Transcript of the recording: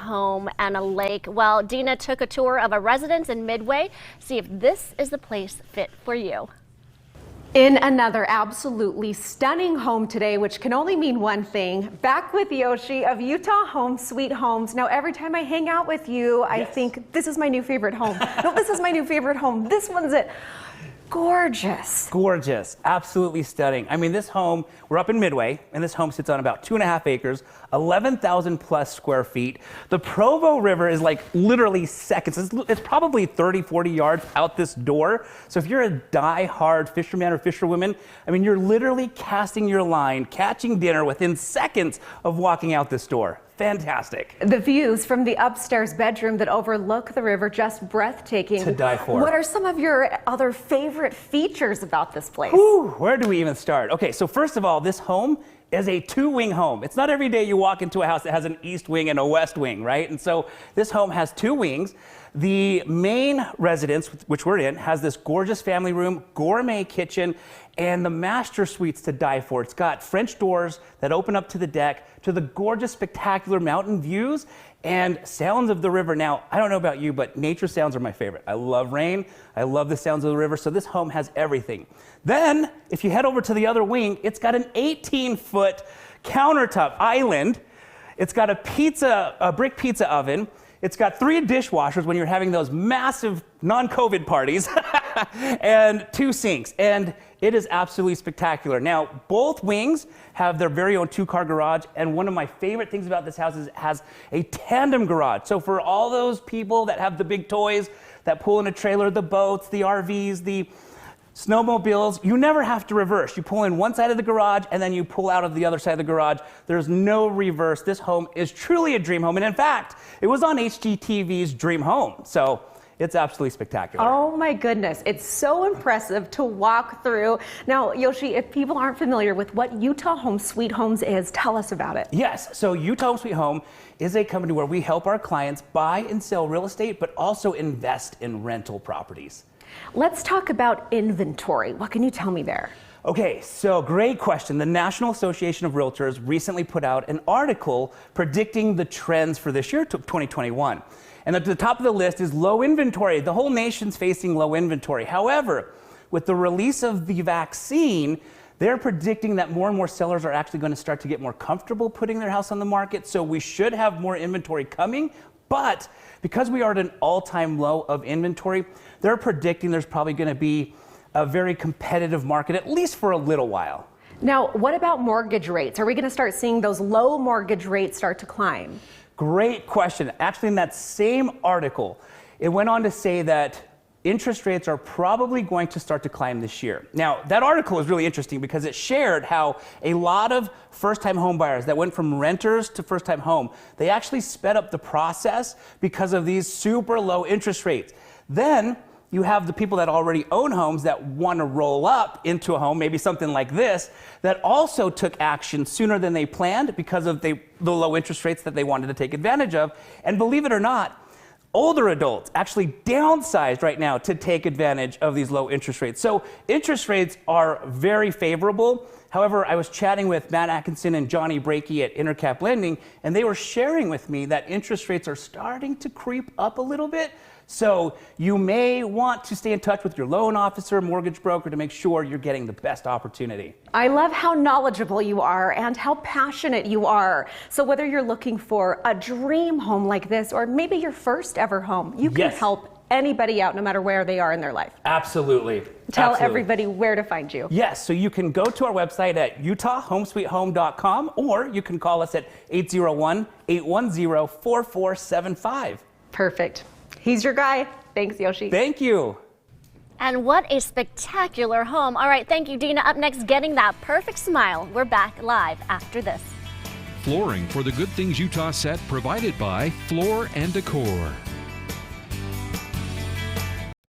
home and a lake. Well, Dina took a tour of a residence in Midway. See if this is the place fit for you. In another absolutely stunning home today, which can only mean one thing, back with Yoshi of Utah Home Sweet Homes. Now, every time I hang out with you, I think this is my new favorite home. No, this is my new favorite home. This one's it. Gorgeous. Gorgeous. Absolutely stunning. I mean, this home, we're up in Midway, and this home sits on about 2.5 acres, 11,000 plus square feet. The Provo River is like literally seconds. It's probably 30, 40 yards out this door. So if you're a die-hard fisherman or fisherwoman, I mean, you're literally casting your line, catching dinner within seconds of walking out this door. Fantastic. The views from the upstairs bedroom that overlook the river, just breathtaking. To die for. What are some of your other favorite features about this place? Whew, where do we even start? Okay, so first of all, this home is a two-wing home. It's not every day you walk into a house that has an east wing and a west wing, right? And so this home has two wings. The main residence, which we're in, has this gorgeous family room, gourmet kitchen, and the master suites to die for. It's got French doors that open up to the deck, to the gorgeous, spectacular mountain views and sounds of the river. Now, I don't know about you, but nature sounds are my favorite. I love rain. I love the sounds of the river. So this home has everything. Then, if you head over to the other wing, it's got an 18-foot countertop island. It's got a brick pizza oven. It's got 3 dishwashers when you're having those massive non-COVID parties and 2 sinks. And it is absolutely spectacular. Now, both wings have their very own 2-car garage. And one of my favorite things about this house is it has a tandem garage. So for all those people that have the big toys that pull in a trailer, the boats, the RVs, the snowmobiles, you never have to reverse. You pull in one side of the garage and then you pull out of the other side of the garage. There's no reverse. This home is truly a dream home. And in fact, it was on HGTV's Dream Home. So it's absolutely spectacular. Oh my goodness. It's so impressive to walk through. Now, Yoshi, if people aren't familiar with what Utah Home Sweet Homes is, tell us about it. Yes. So Utah Home Sweet Home is a company where we help our clients buy and sell real estate, but also invest in rental properties. Let's talk about inventory. What can you tell me there? Okay, so great question. The National Association of Realtors recently put out an article predicting the trends for this year, 2021. And at the top of the list is low inventory. The whole nation's facing low inventory. However, with the release of the vaccine, they're predicting that more and more sellers are actually going to start to get more comfortable putting their house on the market. So we should have more inventory coming. But because we are at an all-time low of inventory, they're predicting there's probably going to be a very competitive market, at least for a little while. Now, what about mortgage rates? Are we going to start seeing those low mortgage rates start to climb? Great question. Actually, in that same article, it went on to say that interest rates are probably going to start to climb this year. Now, that article is really interesting because it shared how a lot of first-time home buyers that went from renters to first-time home, they actually sped up the process because of these super low interest rates. Then you have the people that already own homes that want to roll up into a home, maybe something like this, that also took action sooner than they planned because of the low interest rates that they wanted to take advantage of. And believe it or not, older adults actually downsized right now to take advantage of these low interest rates. So interest rates are very favorable. However, I was chatting with Matt Atkinson and Johnny Brakey at Intercap Lending, and they were sharing with me that interest rates are starting to creep up a little bit. So you may want to stay in touch with your loan officer, mortgage broker to make sure you're getting the best opportunity. I love how knowledgeable you are and how passionate you are. So whether you're looking for a dream home like this or maybe your first ever home, you can help anybody out no matter where they are in their life. Absolutely. Tell everybody where to find you. Yes, so you can go to our website at utahhomesweethome.com or you can call us at 801-810-4475. Perfect. He's your guy. Thanks, Yoshi. Thank you. And what a spectacular home. All right, thank you, Dina. Up next, getting that perfect smile. We're back live after this. Flooring for the Good Things Utah set provided by Floor & Decor.